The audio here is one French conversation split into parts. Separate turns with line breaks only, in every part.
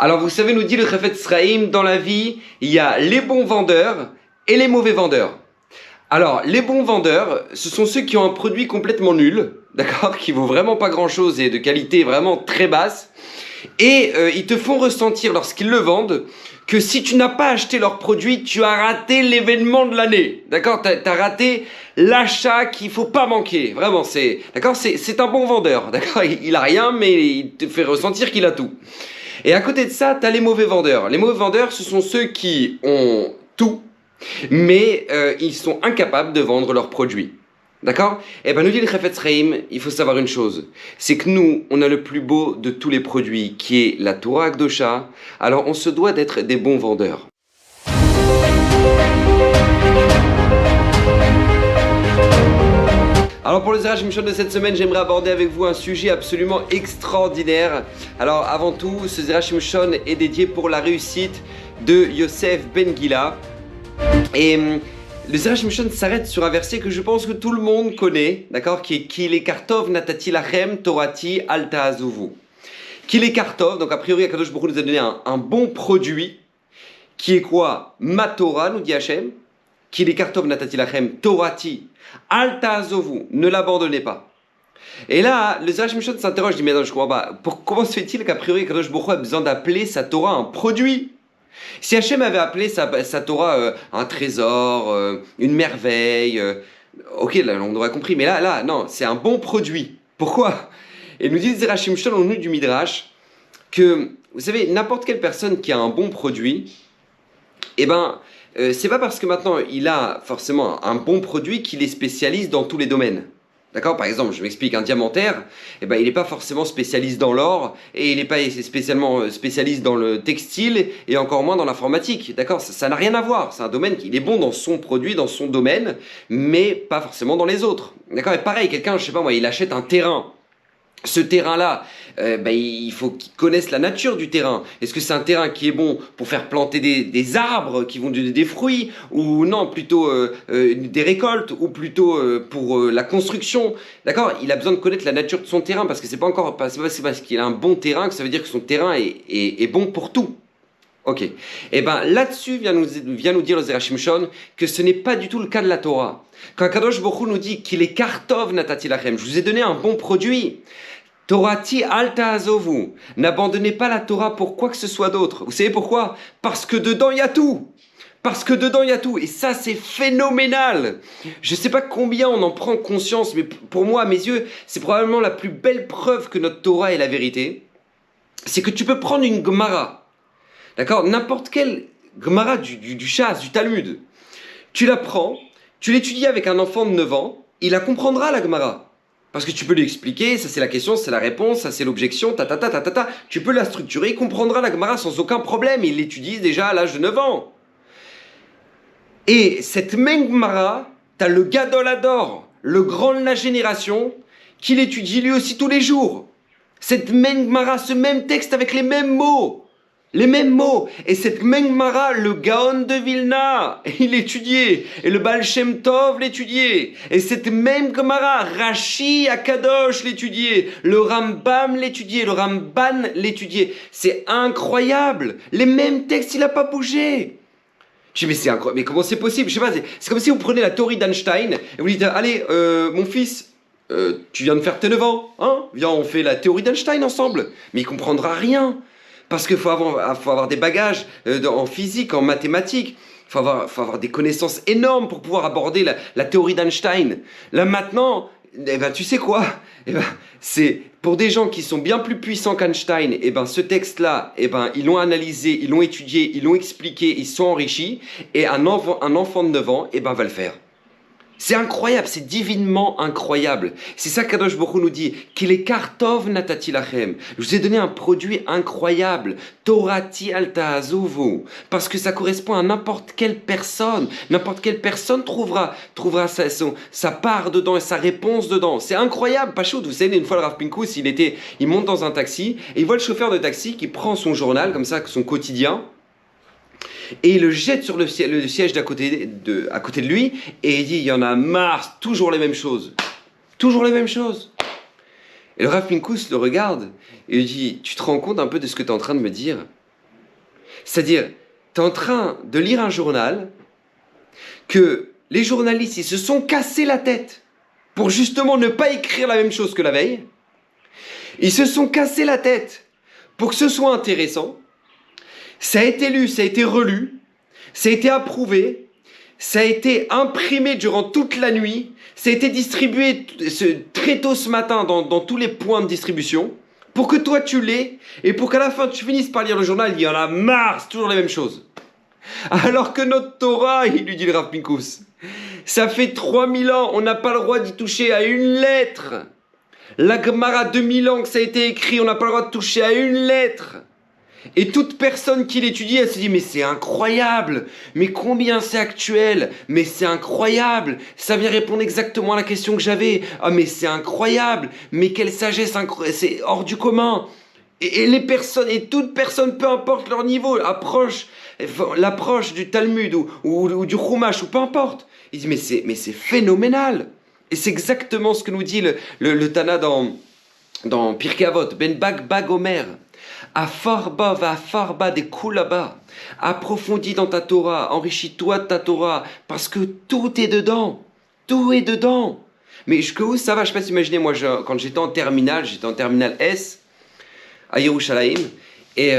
Alors vous savez, nous dit le Chafetz Chaim, dans la vie, il y a les bons vendeurs et les mauvais vendeurs. Alors, les bons vendeurs, ce sont ceux qui ont un produit complètement nul, d'accord, qui vaut vraiment pas grand-chose et de qualité vraiment très basse, et ils te font ressentir lorsqu'ils le vendent que si tu n'as pas acheté leur produit, tu as raté l'événement de l'année, d'accord, t'as raté l'achat qu'il faut pas manquer, vraiment, c'est un bon vendeur, d'accord, il a rien, mais il te fait ressentir qu'il a tout. Et à côté de ça, tu as les mauvais vendeurs. Les mauvais vendeurs, ce sont ceux qui ont tout, mais ils sont incapables de vendre leurs produits. D'accord? Eh bien, nous dit le Chafetz Chaim, il faut savoir une chose, c'est que nous, on a le plus beau de tous les produits, qui est la Torah Akdosha, alors on se doit d'être des bons vendeurs. Alors pour le Zera Shimshon de cette semaine, j'aimerais aborder avec vous un sujet absolument extraordinaire. Alors avant tout, ce Zera Shimshon est dédié pour la réussite de Yosef Ben Gila. Et le Zera Shimshon s'arrête sur un verset que je pense que tout le monde connaît, d'accord, qui est Kile Kartov Natati Lachem Torati Al Ta'azuvu. Kile Kartov, donc a priori Akadosh Baruch Hu nous a donné un bon produit, qui est quoi? Ma Torah, nous dit Hachem. Kile Kartov Natati Lachem Torati Al Ta'azuvu, ne l'abandonnez pas. Et là, le Zera Shimshon s'interroge, dit mais non, je comprends pas. Comment se fait-il qu'a priori Akadosh Baruch Hu a besoin d'appeler sa Torah un produit? Si Hachem avait appelé sa Torah un trésor, une merveille, ok, là on aurait compris, mais là, non, c'est un bon produit. Pourquoi? Et nous dit Zera Shimshon au nom du Midrash que, vous savez, n'importe quelle personne qui a un bon produit, eh ben, c'est pas parce que maintenant il a forcément un bon produit qu'il est spécialiste dans tous les domaines. D'accord? Par exemple, je m'explique, un diamantaire, eh ben, il n'est pas forcément spécialiste dans l'or, et il n'est pas spécialement spécialiste dans le textile, et encore moins dans l'informatique. D'accord? Ça n'a rien à voir. C'est un domaine qui est bon dans son produit, dans son domaine, mais pas forcément dans les autres. D'accord? Et pareil, quelqu'un, je sais pas moi, il achète un terrain. Ce terrain-là, il faut qu'il connaisse la nature du terrain. Est-ce que c'est un terrain qui est bon pour faire planter des arbres qui vont donner des fruits, ou non, plutôt des récoltes, ou plutôt pour la construction? D'accord? Il a besoin de connaître la nature de son terrain, parce que c'est pas parce qu'il a un bon terrain que ça veut dire que son terrain est bon pour tout. Ok. Et bien là-dessus vient nous dire le Zera Shimshon que ce n'est pas du tout le cas de la Torah. Quand Kadosh Baruch Hu nous dit qu'il est Kartov Natati Lachem, je vous ai donné un bon produit. Torati Al Ta'azuvu, n'abandonnez pas la Torah pour quoi que ce soit d'autre. Vous savez pourquoi? Parce que dedans il y a tout. Parce que dedans il y a tout. Et ça c'est phénoménal. Je ne sais pas combien on en prend conscience, mais pour moi, à mes yeux, c'est probablement la plus belle preuve que notre Torah est la vérité. C'est que tu peux prendre une Gemara. D'accord? N'importe quelle Gemara du Shas, du Talmud. Tu la prends, tu l'étudies avec un enfant de 9 ans, il la comprendra la Gemara. Parce que tu peux lui expliquer, ça c'est la question, c'est la réponse, ça c'est l'objection, tu peux la structurer, il comprendra la Gemara sans aucun problème, il l'étudie déjà à l'âge de 9 ans. Et cette même Gemara, t'as le Gadol Hador, le grand de la génération, qui l'étudie lui aussi tous les jours. Cette même Gemara, ce même texte avec les mêmes mots. Les mêmes mots. Et cette même Gemara, le Gaon de Vilna, il l'étudiait. Et le Baal Shem Tov l'étudiait. Et cette même Gemara, Rashi Akadosh l'étudiait. Le Rambam l'étudiait. Le Ramban l'étudiait. C'est incroyable. Les mêmes textes, il n'a pas bougé. Je dis, mais c'est incroyable. Mais comment c'est possible? Je sais pas, c'est comme si vous prenez la théorie d'Einstein et vous dites, allez, mon fils, tu viens de faire tes 9 ans, hein? Viens, on fait la théorie d'Einstein ensemble. Mais il comprendra rien. Parce qu'il faut avoir des bagages en physique, en mathématiques. Il faut avoir des connaissances énormes pour pouvoir aborder la théorie d'Einstein. Là maintenant, eh ben, tu sais quoi? Eh ben, c'est pour des gens qui sont bien plus puissants qu'Einstein. Eh ben, ce texte-là, eh ben, ils l'ont analysé, ils l'ont étudié, ils l'ont expliqué, ils sont enrichis. Et un enfant de 9 ans, eh ben, va le faire. C'est incroyable, c'est divinement incroyable. C'est ça qu'Kadosh Baruch Hu nous dit, qu'il est Kartov Natati Lachem. Je vous ai donné un produit incroyable, Torati Al Ta'azuvu, parce que ça correspond à n'importe quelle personne. N'importe quelle personne trouvera sa part dedans et sa réponse dedans. C'est incroyable, pas chaud. Vous savez, une fois le Rav Pinkus, il monte dans un taxi et il voit le chauffeur de taxi qui prend son journal, comme ça, son quotidien, et il le jette sur le siège à côté de lui, et il dit, il y en a marre, toujours les mêmes choses. Toujours les mêmes choses. Et le Rav Pinkus le regarde, et lui dit, tu te rends compte un peu de ce que tu es en train de me dire? C'est-à-dire, tu es en train de lire un journal que les journalistes ils se sont cassés la tête pour justement ne pas écrire la même chose que la veille. Ils se sont cassés la tête pour que ce soit intéressant. Ça a été lu, ça a été relu, ça a été approuvé, ça a été imprimé durant toute la nuit, ça a été distribué très tôt ce matin dans tous les points de distribution pour que toi tu l'aies et pour qu'à la fin tu finisses par lire le journal, il y en a marre, c'est toujours la même chose. Alors que notre Torah, il lui dit le Rav Pinkus, ça fait 3000 ans, on n'a pas le droit d'y toucher à une lettre. La Gemara, 2000 ans que ça a été écrit, on n'a pas le droit de toucher à une lettre. Et toute personne qui l'étudie, elle se dit, mais c'est incroyable, mais combien c'est actuel, mais c'est incroyable, ça vient répondre exactement à la question que j'avais, ah mais c'est incroyable, mais quelle sagesse, c'est hors du commun. Et les personnes, et toute personne, peu importe leur niveau, l'approche du Talmud ou du Chumash, ou peu importe, il dit, mais c'est phénoménal. Et c'est exactement ce que nous dit le Tana dans Pirkei Avot, Ben Bag Omer. Afarba va afarba des koulaba. Approfondis dans ta Torah, enrichis-toi de ta Torah, parce que tout est dedans. Tout est dedans. Mais jusqu'où ça va, je ne sais pas s'imaginer, moi, quand j'étais en terminale S, à Yerushalayim, et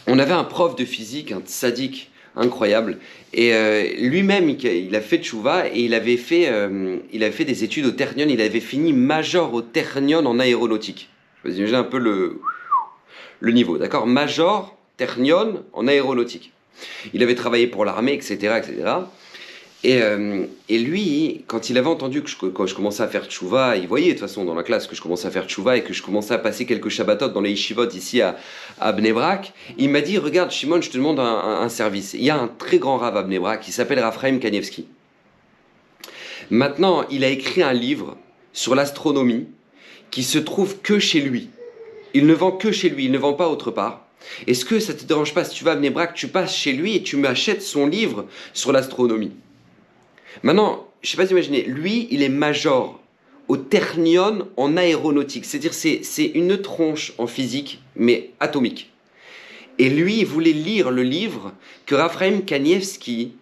on avait un prof de physique, un tzaddik incroyable, et lui-même, il a fait tchouva, et il avait fait des études au Ternion, il avait fini major au Ternion en aéronautique. Vous imaginez un peu le niveau, d'accord? Major, Ternion en aéronautique. Il avait travaillé pour l'armée, etc., etc. Et lui, quand il avait entendu que je commençais à faire tchouva, il voyait de toute façon dans la classe que je commençais à faire tchouva et que je commençais à passer quelques shabbatot dans les yeshivot ici à Bnei Brak, il m'a dit, regarde Shimon, je te demande un service. Il y a un très grand rav à Bnei Brak qui s'appelle Raphaël Kanievski. Maintenant, il a écrit un livre sur l'astronomie qui se trouve que chez lui. Il ne vend que chez lui, il ne vend pas autre part. Est-ce que ça ne te dérange pas si tu vas à Bnei Brak, tu passes chez lui et tu m'achètes son livre sur l'astronomie? Maintenant, je ne sais pas si vous imaginez, lui, il est major au Ternion en aéronautique. C'est-à-dire, c'est une tronche en physique, mais atomique. Et lui, il voulait lire le livre que Raphaël Kanievski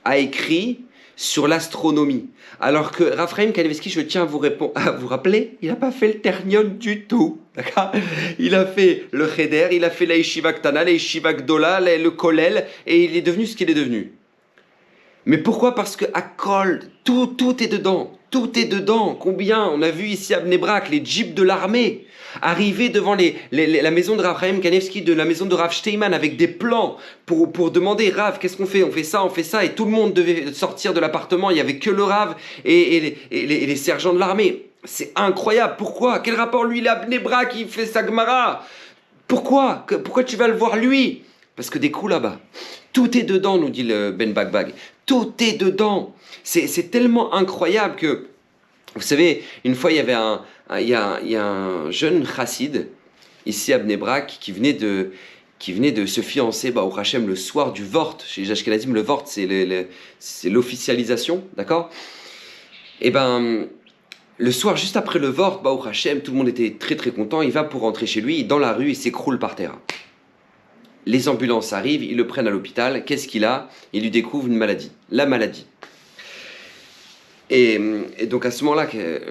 a écrit sur l'astronomie. Alors que Raphaël Kanievski, je tiens à vous rappeler, il n'a pas fait le Ternion du tout. D'accord? Il a fait le Cheder, il a fait la Yeshiva Ktana, la Yeshiva Gdola, le Kollel, et il est devenu ce qu'il est devenu. Mais pourquoi? Parce que à Kol, tout est dedans. Tout est dedans. Combien? On a vu ici à Bnei Brak les jeeps de l'armée arriver devant la maison de Raphaël Kanievski, de la maison de Rav Steinman avec des plans pour demander Rav, qu'est-ce qu'on fait? On fait ça. Et tout le monde devait sortir de l'appartement. Il n'y avait que le Rav et les sergents de l'armée. C'est incroyable. Pourquoi? Quel rapport lui, il est à Bnei Brak, il fait sa Gemara? Pourquoi tu vas le voir lui? Parce que des coups là-bas. Tout est dedans, nous dit le Ben Bag. Tout est dedans. C'est tellement incroyable que, vous savez, une fois il y a un jeune chassid ici à Bnei Brak qui venait de se fiancer au Hachem le soir du Vort. Chez les Ashkenazim, le Vort c'est l'officialisation, d'accord? Et le soir, juste après le Vort, au Hachem, tout le monde était très très content. Il va pour rentrer chez lui, dans la rue, il s'écroule par terre. Les ambulances arrivent, ils le prennent à l'hôpital. Qu'est-ce qu'il a? Il lui découvre une maladie, la maladie. Et donc à ce moment-là,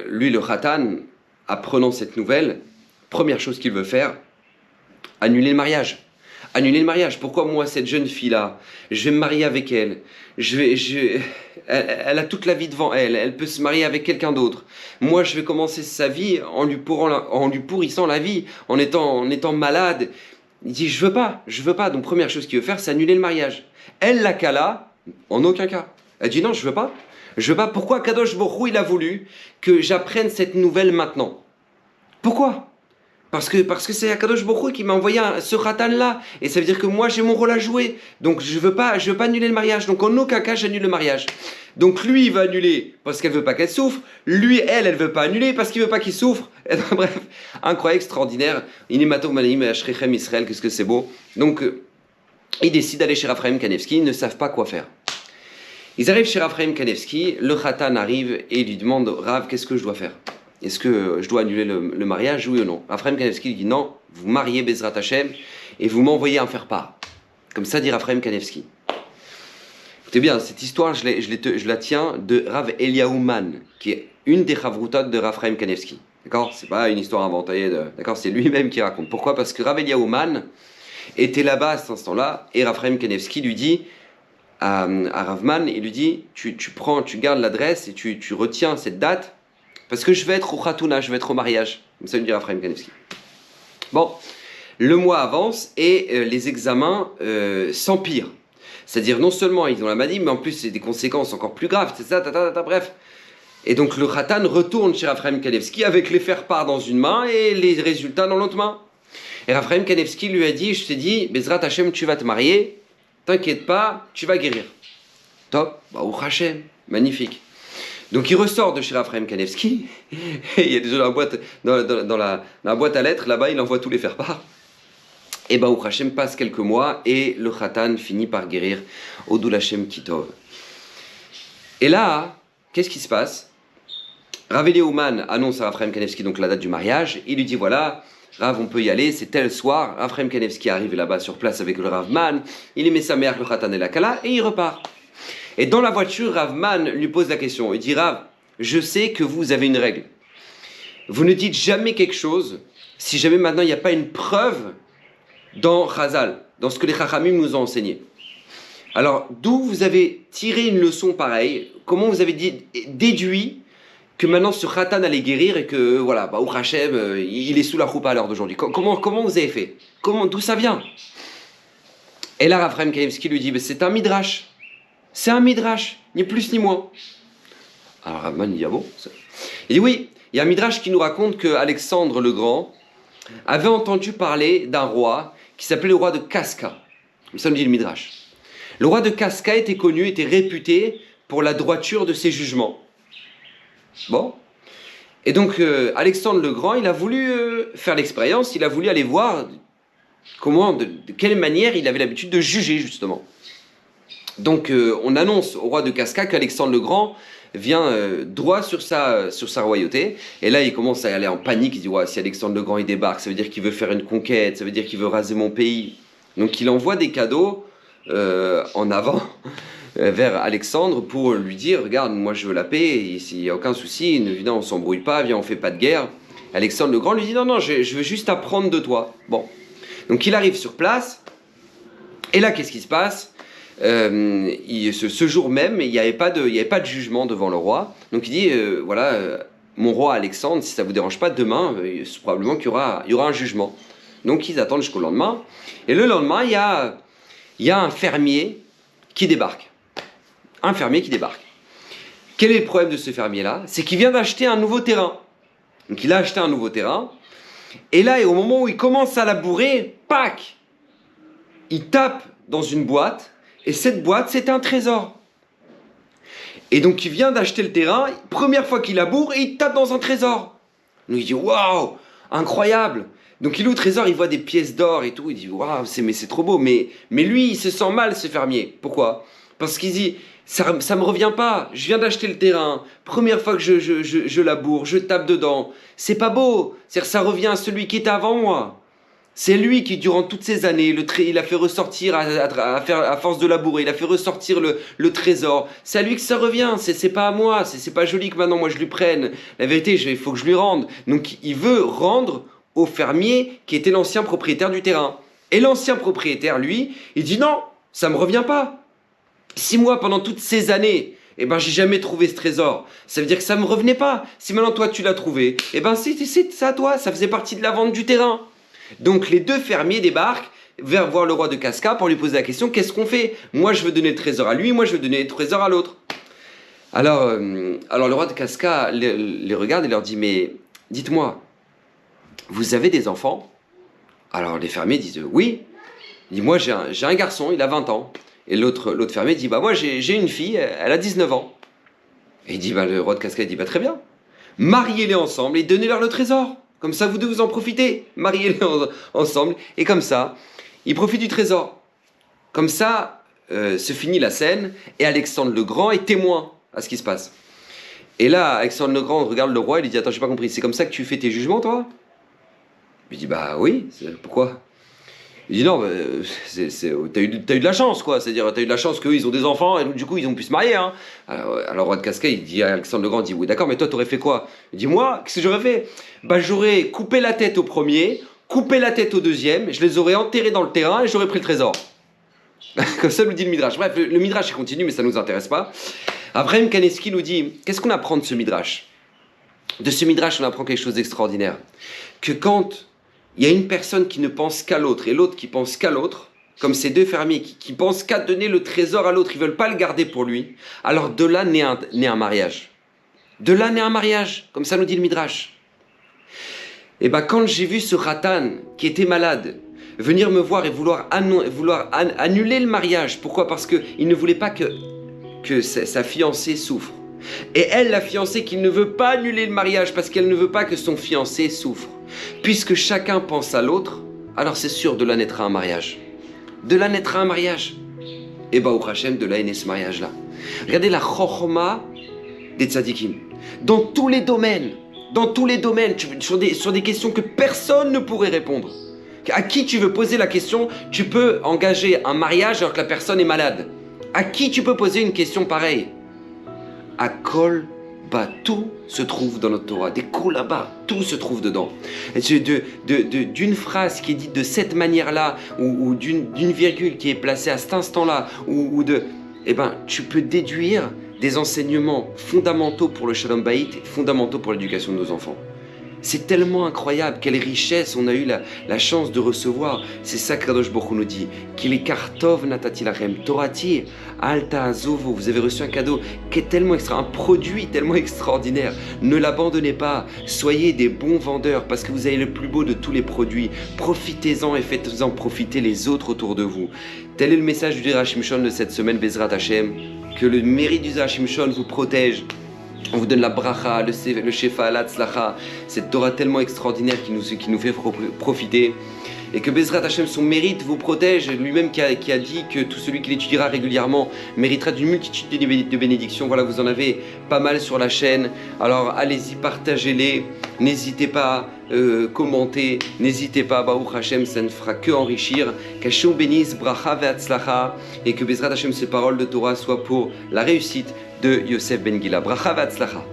lui, le Khatan, apprenant cette nouvelle, première chose qu'il veut faire, annuler le mariage. Annuler le mariage. Pourquoi moi, cette jeune fille-là, je vais me marier avec elle. Elle a toute la vie devant elle. Elle peut se marier avec quelqu'un d'autre. Moi, je vais commencer sa vie en lui pourrissant la vie, en étant malade. Il dit, je veux pas. Donc première chose qu'il veut faire, c'est annuler le mariage. Elle, la Kala, en aucun cas. Elle dit, non, je veux pas. Pourquoi Kadosh Baruch Hu, il a voulu que j'apprenne cette nouvelle maintenant? Pourquoi? Parce que c'est Kadosh Baruch Hu qui m'a envoyé ce Khatan-là. Et ça veut dire que moi, j'ai mon rôle à jouer. Donc je veux pas annuler le mariage. Donc en aucun cas, j'annule le mariage. Donc lui, il va annuler parce qu'elle veut pas qu'elle souffre. Lui, elle veut pas annuler parce qu'il veut pas qu'il souffre. Et donc, bref, incroyable, extraordinaire. Inimato Malaim et Ashrechem Israël, qu'est-ce que c'est beau. Donc, ils décident d'aller chez Raphaël Kanievski. Ils ne savent pas quoi faire. Ils arrivent chez Raphaël Kanievski. Le Khatan arrive et il lui demande, Rav, qu'est-ce que je dois faire? Est-ce que je dois annuler le mariage, oui ou non? Raphaël Kanievski lui dit non, vous mariez Bezrat Hashem et vous m'envoyez un faire-part. Comme ça dit Raphaël Kanevski. Écoutez bien, cette histoire, je la tiens de Rav Eliaou Man, qui est une des Chavrutot de Raphaël Kanevski. D'accord? C'est pas une histoire inventée, d'accord? C'est lui-même qui raconte. Pourquoi? Parce que Rav Eliaou Man était là-bas à cet instant-là, et Raphaël Kanevski lui dit à Rav Man, il lui dit, tu gardes l'adresse et tu retiens cette date, parce que je vais être au Khatouna, je vais être au mariage. Comme ça, il me dit Raphaël Kanevski. Bon, le mois avance et les examens s'empirent. C'est-à-dire, non seulement ils ont la maladie, mais en plus, c'est des conséquences encore plus graves. C'est ça, bref. Et donc, le Khatan retourne chez Raphaël Kanevski avec les faire-part dans une main et les résultats dans l'autre main. Et Raphaël Kanevski lui a dit, je t'ai dit, Bezrat Hashem, tu vas te marier, t'inquiète pas, tu vas guérir. Top, Baruch Hashem, magnifique. Donc, il ressort de chez Raphaël Kanevski, et il y a déjà dans la boîte à lettres, là-bas, il envoie tous les faire-part. Et Baruch Hashem passe quelques mois et le Khatan finit par guérir Odul Hashem Kitov. Et là, qu'est-ce qui se passe? Rav Eliaou Man annonce à Raphaël Kanevski donc la date du mariage. Il lui dit voilà, Rav, on peut y aller, c'est tel soir. Raphaël Kanevski arrive là-bas sur place avec le Rav Man. Il y met sa mère, le Khatan et la Kala et il repart. Et dans la voiture, Rav Man lui pose la question. Il dit Rav, je sais que vous avez une règle. Vous ne dites jamais quelque chose si jamais maintenant il n'y a pas une preuve dans Chazal, dans ce que les Chachamim nous ont enseigné. Alors, d'où vous avez tiré une leçon pareille? Comment vous avez déduit que maintenant ce Khatan allait guérir et que, voilà, Baruch Hashem, il est sous la choupa à l'heure d'aujourd'hui? Comment vous avez fait? D'où ça vient? Et là, Raphaël Kanevski lui dit, c'est un midrash. C'est un midrash, ni plus ni moins. Alors, Rabban dit, ah bon? Il dit, oui, il y a un midrash qui nous raconte que Alexandre le Grand avait entendu parler d'un roi qui s'appelait le roi de Casca. Comme ça nous dit le Midrash. Le roi de Casca était connu, était réputé pour la droiture de ses jugements. Bon. Et donc, Alexandre le Grand, il a voulu faire l'expérience, il a voulu aller voir comment, de quelle manière il avait l'habitude de juger, justement. Donc, on annonce au roi de Casca qu'Alexandre le Grand vient droit sur sa royauté. Et là, il commence à aller en panique. Il dit, ouais, si Alexandre le Grand il débarque, ça veut dire qu'il veut faire une conquête, ça veut dire qu'il veut raser mon pays. Donc, il envoie des cadeaux en avant vers Alexandre pour lui dire, regarde, moi je veux la paix, il n'y a aucun souci, viens, on s'embrouille pas, viens, on fait pas de guerre. Alexandre le Grand lui dit, non, je veux juste apprendre de toi. Bon. Donc, il arrive sur place. Et là, qu'est-ce qui se passe? Ce jour même, il n'y avait pas de jugement devant le roi. Donc il dit, voilà, mon roi Alexandre, si ça ne vous dérange pas, demain, c'est probablement qu'il y aura un jugement. Donc ils attendent jusqu'au lendemain. Et le lendemain, il y a un fermier qui débarque. Un fermier qui débarque. Quel est le problème de ce fermier-là? C'est qu'il vient d'acheter un nouveau terrain. Donc il a acheté un nouveau terrain. Et là, au moment où il commence à labourer, pac, il tape dans une boîte. Et cette boîte, c'était un trésor. Et donc, il vient d'acheter le terrain, première fois qu'il laboure, et il tape dans un trésor. Donc, il dit, waouh, incroyable. Donc, il ouvre le trésor, il voit des pièces d'or et tout. Il dit, waouh, c'est trop beau. Mais lui, il se sent mal, ce fermier. Pourquoi? Parce qu'il dit, ça me revient pas. Je viens d'acheter le terrain. Première fois que je laboure, je tape dedans. C'est pas beau. C'est-à-dire, ça revient à celui qui était avant moi. C'est lui qui, durant toutes ces années, il a fait ressortir, à force de labourer, il a fait ressortir le trésor. C'est à lui que ça revient, c'est pas à moi, c'est pas joli que maintenant moi je lui prenne. La vérité, il faut que je lui rende. Donc il veut rendre au fermier qui était l'ancien propriétaire du terrain. Et l'ancien propriétaire, lui, il dit non, ça me revient pas. Si moi, pendant toutes ces années, eh ben, j'ai jamais trouvé ce trésor, ça veut dire que ça me revenait pas. Si maintenant toi tu l'as trouvé, eh ben c'est à toi, ça faisait partie de la vente du terrain. Donc les deux fermiers débarquent vers voir le roi de Casca pour lui poser la question, qu'est-ce qu'on fait? Moi je veux donner le trésor à lui, moi je veux donner le trésor à l'autre. Alors le roi de Casca les regarde et leur dit, mais dites-moi, vous avez des enfants? Alors les fermiers disent, oui. Il dit, moi j'ai un garçon, il a 20 ans. Et l'autre fermier dit, bah moi j'ai une fille, elle a 19 ans. Et il dit, bah, le roi de Casca dit, bah très bien, mariez-les ensemble et donnez-leur le trésor. Comme ça, vous deux, vous en profitez. Mariez-les ensemble. Et comme ça, ils profitent du trésor. Comme ça, se finit la scène. Et Alexandre le Grand est témoin à ce qui se passe. Et là, Alexandre le Grand regarde le roi et lui dit, attends, j'ai pas compris. C'est comme ça que tu fais tes jugements, toi? Il dit, bah oui. Pourquoi? Il dit non, t'as eu de la chance, quoi. C'est-à-dire, t'as eu de la chance qu'eux, ils ont des enfants, et donc, du coup, ils ont pu se marier. Hein. Alors, roi de Cascais, il dit à Alexandre le Grand, il dit oui, d'accord, mais toi, t'aurais fait quoi? Il dit moi, qu'est-ce que j'aurais fait? Bah, j'aurais coupé la tête au premier, coupé la tête au deuxième, je les aurais enterrés dans le terrain et j'aurais pris le trésor. Comme ça nous dit le Midrash. Bref, le Midrash il continue, mais ça ne nous intéresse pas. Abraham Kaneski nous dit, qu'est-ce qu'on apprend de ce Midrash? De ce Midrash, on apprend quelque chose d'extraordinaire. Que quand il y a une personne qui ne pense qu'à l'autre et l'autre qui pense qu'à l'autre, comme ces deux fermiers qui pensent qu'à donner le trésor à l'autre, ils ne veulent pas le garder pour lui, alors de là naît un mariage. De là naît un mariage, comme ça nous dit le Midrash. Et bien quand j'ai vu ce Ratan qui était malade, venir me voir et vouloir annuler le mariage. Pourquoi? Parce qu'il ne voulait pas que sa fiancée souffre. Et elle, la fiancée, qui ne veut pas annuler le mariage parce qu'elle ne veut pas que son fiancé souffre. Puisque chacun pense à l'autre, alors c'est sûr, de là naîtra un mariage. De là naîtra un mariage. Et bah, au Hachem, de là est né ce mariage-là. Regardez la chokhma des tzadikim. Dans tous les domaines, sur des questions que personne ne pourrait répondre. À qui tu veux poser la question, tu peux engager un mariage alors que la personne est malade. À qui tu peux poser une question pareille? À Kol Ba, tout se trouve dans notre Torah. Des coups là-bas, tout se trouve dedans. D'une phrase qui est dite de cette manière-là, ou d'une virgule qui est placée à cet instant-là, eh ben, tu peux déduire des enseignements fondamentaux pour le Shalom Bayit, fondamentaux pour l'éducation de nos enfants. C'est tellement incroyable, quelle richesse on a eu la chance de recevoir. C'est ça que Kadosh Baruch Hu nous dit. Qu'il est kartov natati lachem torati alta azovo. Vous avez reçu un cadeau qui est tellement un produit tellement extraordinaire. Ne l'abandonnez pas. Soyez des bons vendeurs parce que vous avez le plus beau de tous les produits. Profitez-en et faites-en profiter les autres autour de vous. Tel est le message du Zera Shimshon de cette semaine, Bezrat Hashem. Que le mérite du Zera Shimshon vous protège. On vous donne la bracha, le shefa, la tzlacha, cette Torah tellement extraordinaire qui nous fait profiter. Et que Bezrat Hashem, son mérite, vous protège. Lui-même qui a dit que tout celui qui l'étudiera régulièrement méritera d'une multitude de bénédictions. Voilà, vous en avez pas mal sur la chaîne. Alors allez-y, partagez-les. N'hésitez pas à commenter. N'hésitez pas, Baruch Hashem, ça ne fera que enrichir. Qu'Hashem bénisse, bracha ve'atzlacha. Et que Bezrat Hashem, ces paroles de Torah soient pour la réussite de Yosef Ben Gila. Bracha ve'atzlacha.